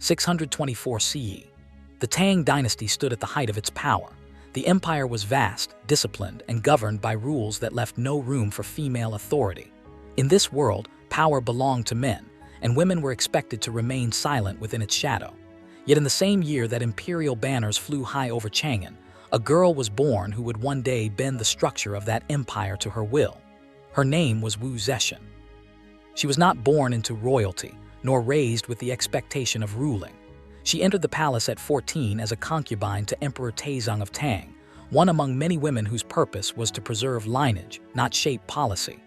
624 CE. The Tang dynasty stood at the height of its power. The empire was vast, disciplined, and governed by rules that left no room for female authority. In this world, power belonged to men, and women were expected to remain silent within its shadow. Yet in the same year that imperial banners flew high over Chang'an, a girl was born who would one day bend the structure of that empire to her will. Her name was Wu Zetian. She was not born into royalty, nor raised with the expectation of ruling. She entered the palace at 14 as a concubine to Emperor Taizong of Tang, one among many women whose purpose was to preserve lineage, not shape policy.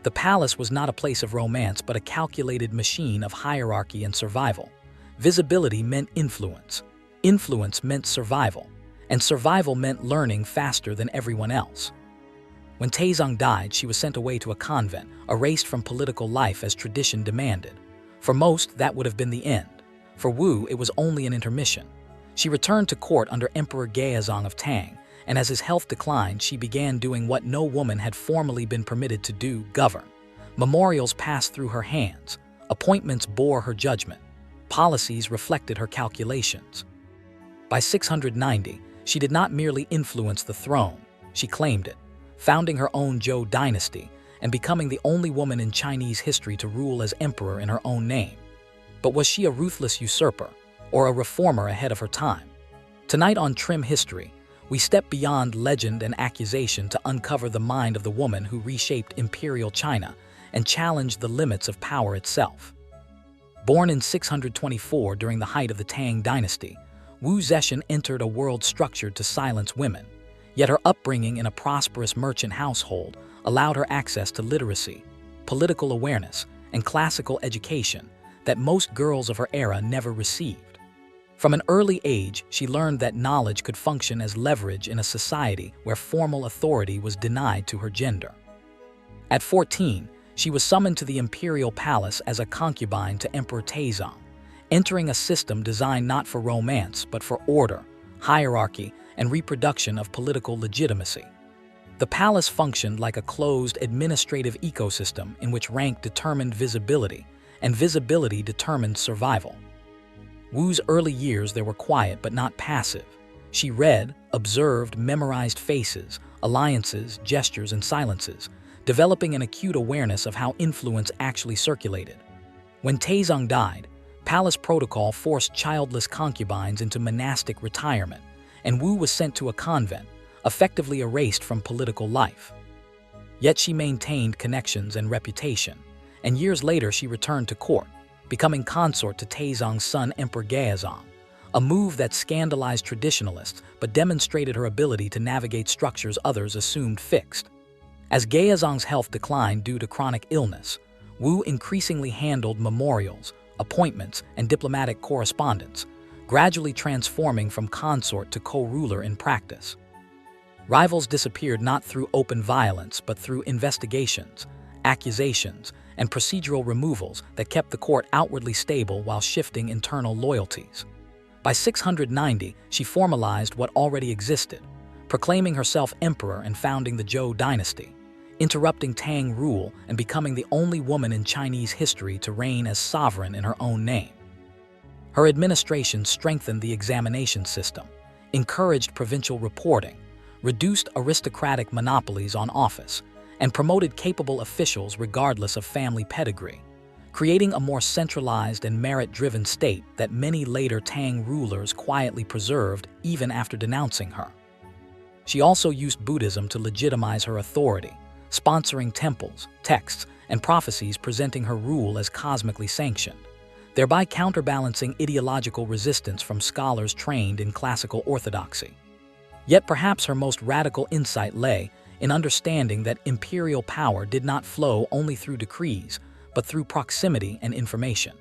The palace was not a place of romance but a calculated machine of hierarchy and survival. Visibility meant influence. Influence meant survival. And survival meant learning faster than everyone else. When Taizong died, she was sent away to a convent, erased from political life as tradition demanded. For most, that would have been the end. For Wu, it was only an intermission. She returned to court under Emperor Gaozong of Tang, and as his health declined, she began doing what no woman had formerly been permitted to do: govern. Memorials passed through her hands. Appointments bore her judgment. Policies reflected her calculations. By 690, she did not merely influence the throne, she claimed it, founding her own Zhou dynasty and becoming the only woman in Chinese history to rule as emperor in her own name. But was she a ruthless usurper or a reformer ahead of her time? Tonight on Trim History, we step beyond legend and accusation to uncover the mind of the woman who reshaped imperial China and challenged the limits of power itself. Born in 624 during the height of the Tang dynasty, Wu Zetian entered a world structured to silence women. Yet her upbringing in a prosperous merchant household allowed her access to literacy, political awareness, and classical education that most girls of her era never received. From an early age, she learned that knowledge could function as leverage in a society where formal authority was denied to her gender. At 14, she was summoned to the imperial palace as a concubine to Emperor Taizong, entering a system designed not for romance but for order, hierarchy, and reproduction of political legitimacy. The palace functioned like a closed administrative ecosystem in which rank determined visibility, and visibility determined survival. Wu's early years were quiet but not passive. She read, observed, memorized faces, alliances, gestures, and silences, developing an acute awareness of how influence actually circulated. When Taizong died, palace protocol forced childless concubines into monastic retirement, and Wu was sent to a convent, effectively erased from political life. Yet she maintained connections and reputation, and years later she returned to court, becoming consort to Taizong's son Emperor Gaozong, a move that scandalized traditionalists but demonstrated her ability to navigate structures others assumed fixed. As Gaozong's health declined due to chronic illness, Wu increasingly handled memorials, appointments, and diplomatic correspondence, gradually transforming from consort to co-ruler in practice. Rivals disappeared not through open violence but through investigations, accusations, and procedural removals that kept the court outwardly stable while shifting internal loyalties. By 690, she formalized what already existed, proclaiming herself emperor and founding the Zhou dynasty, interrupting Tang rule and becoming the only woman in Chinese history to reign as sovereign in her own name. Her administration strengthened the examination system, encouraged provincial reporting, reduced aristocratic monopolies on office, and promoted capable officials regardless of family pedigree, creating a more centralized and merit-driven state that many later Tang rulers quietly preserved even after denouncing her. She also used Buddhism to legitimize her authority, sponsoring temples, texts, and prophecies presenting her rule as cosmically sanctioned, thereby counterbalancing ideological resistance from scholars trained in classical orthodoxy. Yet perhaps her most radical insight lay in understanding that imperial power did not flow only through decrees, but through proximity and information.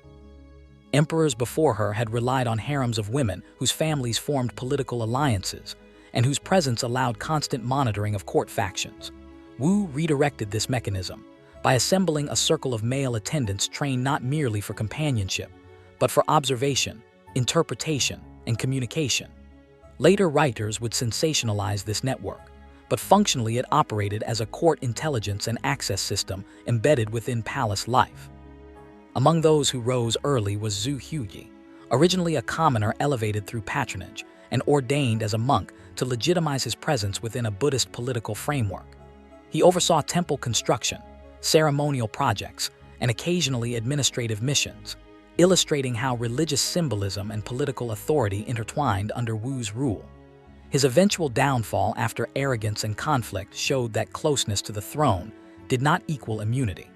Emperors before her had relied on harems of women whose families formed political alliances, and whose presence allowed constant monitoring of court factions. Wu redirected this mechanism by assembling a circle of male attendants trained not merely for companionship, but for observation, interpretation, and communication. Later writers would sensationalize this network, but functionally it operated as a court intelligence and access system embedded within palace life. Among those who rose early was Zhu Huyi, originally a commoner elevated through patronage and ordained as a monk to legitimize his presence within a Buddhist political framework. He oversaw temple construction, ceremonial projects, and occasionally administrative missions, illustrating how religious symbolism and political authority intertwined under Wu's rule. His eventual downfall after arrogance and conflict showed that closeness to the throne did not equal immunity.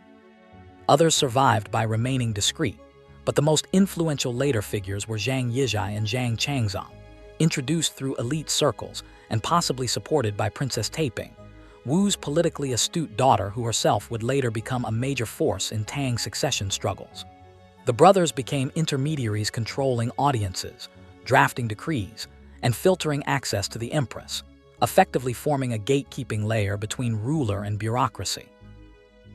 Others survived by remaining discreet, but the most influential later figures were Zhang Yizhai and Zhang Changzong, introduced through elite circles and possibly supported by Princess Taiping, Wu's politically astute daughter who herself would later become a major force in Tang's succession struggles. The brothers became intermediaries controlling audiences, drafting decrees, and filtering access to the empress, effectively forming a gatekeeping layer between ruler and bureaucracy.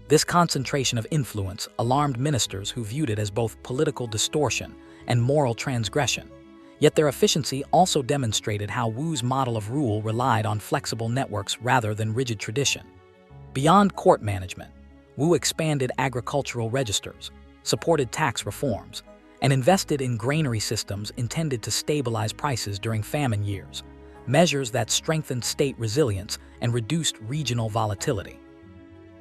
This concentration of influence alarmed ministers who viewed it as both political distortion and moral transgression, yet their efficiency also demonstrated how Wu's model of rule relied on flexible networks rather than rigid tradition. Beyond court management, Wu expanded agricultural registers, supported tax reforms, and invested in granary systems intended to stabilize prices during famine years, measures that strengthened state resilience and reduced regional volatility.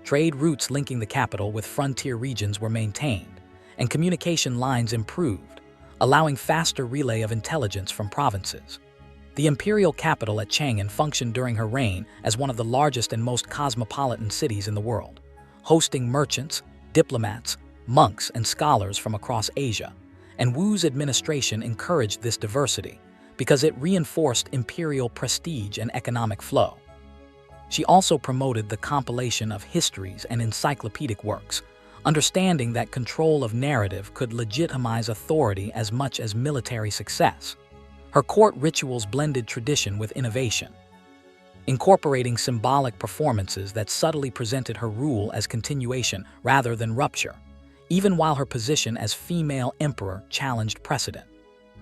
Trade routes linking the capital with frontier regions were maintained, and communication lines improved, allowing faster relay of intelligence from provinces. The imperial capital at Chang'an functioned during her reign as one of the largest and most cosmopolitan cities in the world, hosting merchants, diplomats, monks, and scholars from across Asia, and Wu's administration encouraged this diversity because it reinforced imperial prestige and economic flow. She also promoted the compilation of histories and encyclopedic works, understanding that control of narrative could legitimize authority as much as military success. Her court rituals blended tradition with innovation, incorporating symbolic performances that subtly presented her rule as continuation rather than rupture, even while her position as female emperor challenged precedent.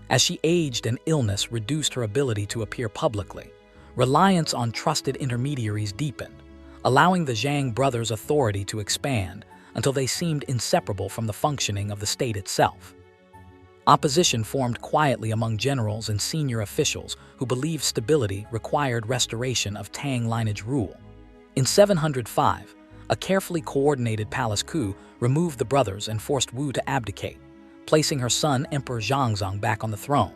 As she aged and illness reduced her ability to appear publicly, reliance on trusted intermediaries deepened, allowing the Zhang brothers' authority to expand until they seemed inseparable from the functioning of the state itself. Opposition formed quietly among generals and senior officials who believed stability required restoration of Tang lineage rule. In 705, a carefully coordinated palace coup removed the brothers and forced Wu to abdicate, placing her son Emperor Zhangzong back on the throne.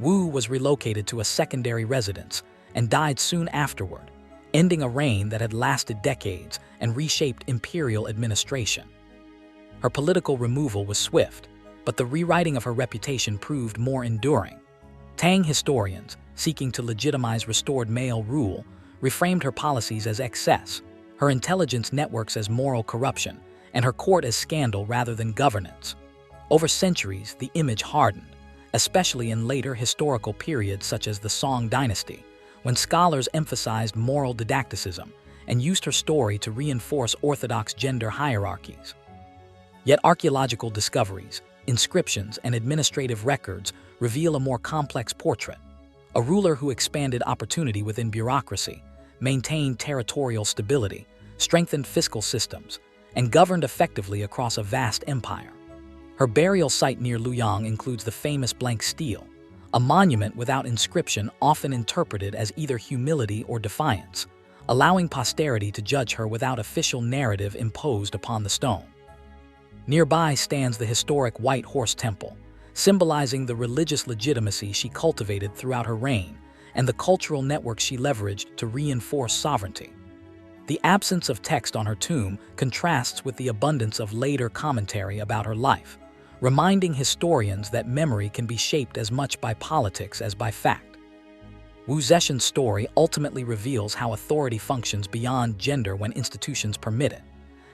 Wu was relocated to a secondary residence and died soon afterward, ending a reign that had lasted decades and reshaped imperial administration. Her political removal was swift, but the rewriting of her reputation proved more enduring. Tang historians, seeking to legitimize restored male rule, reframed her policies as excess, her intelligence networks as moral corruption, and her court as scandal rather than governance. Over centuries, the image hardened, especially in later historical periods such as the Song dynasty, when scholars emphasized moral didacticism and used her story to reinforce orthodox gender hierarchies. Yet archaeological discoveries, inscriptions, and administrative records reveal a more complex portrait. A ruler who expanded opportunity within bureaucracy, maintained territorial stability, strengthened fiscal systems, and governed effectively across a vast empire. Her burial site near Luoyang includes the famous blank stele, a monument without inscription often interpreted as either humility or defiance, allowing posterity to judge her without official narrative imposed upon the stone. Nearby stands the historic White Horse Temple, symbolizing the religious legitimacy she cultivated throughout her reign and the cultural network she leveraged to reinforce sovereignty. The absence of text on her tomb contrasts with the abundance of later commentary about her life, reminding historians that memory can be shaped as much by politics as by fact. Wu Zetian's story ultimately reveals how authority functions beyond gender when institutions permit it,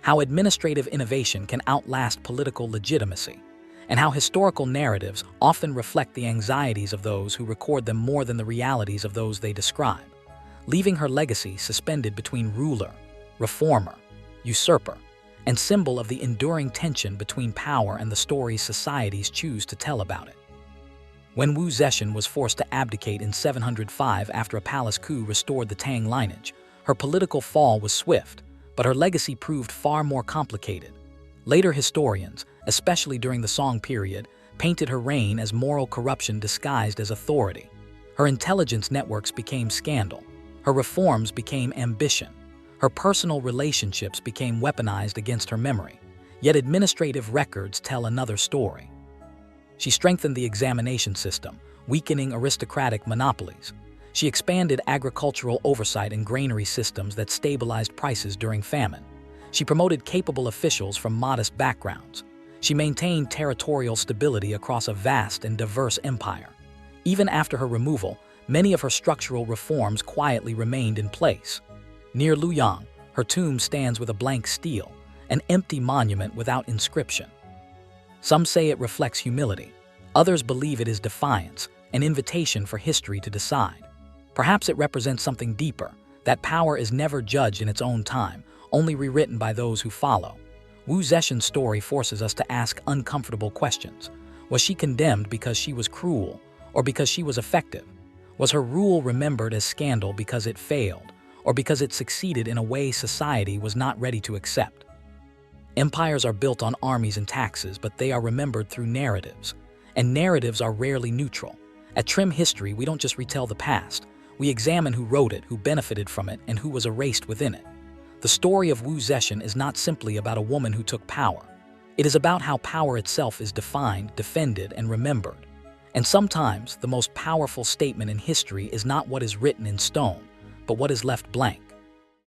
how administrative innovation can outlast political legitimacy, and how historical narratives often reflect the anxieties of those who record them more than the realities of those they describe, leaving her legacy suspended between ruler, reformer, usurper, and symbol of the enduring tension between power and the stories societies choose to tell about it. When Wu Zetian was forced to abdicate in 705 after a palace coup restored the Tang lineage, her political fall was swift, but her legacy proved far more complicated. Later historians, especially during the Song period, painted her reign as moral corruption disguised as authority. Her intelligence networks became scandal. Her reforms became ambition. Her personal relationships became weaponized against her memory. Yet administrative records tell another story. She strengthened the examination system, weakening aristocratic monopolies. She expanded agricultural oversight and granary systems that stabilized prices during famine. She promoted capable officials from modest backgrounds. She maintained territorial stability across a vast and diverse empire. Even after her removal, many of her structural reforms quietly remained in place. Near Luoyang, her tomb stands with a blank stele, an empty monument without inscription. Some say it reflects humility. Others believe it is defiance, an invitation for history to decide. Perhaps it represents something deeper, that power is never judged in its own time, only rewritten by those who follow. Wu Zetian's story forces us to ask uncomfortable questions. Was she condemned because she was cruel, or because she was effective? Was her rule remembered as scandal because it failed, or because it succeeded in a way society was not ready to accept? Empires are built on armies and taxes, but they are remembered through narratives. And narratives are rarely neutral. At Trim History, we don't just retell the past. We examine who wrote it, who benefited from it, and who was erased within it. The story of Wu Zetian is not simply about a woman who took power. It is about how power itself is defined, defended, and remembered. And sometimes, the most powerful statement in history is not what is written in stone, but what is left blank.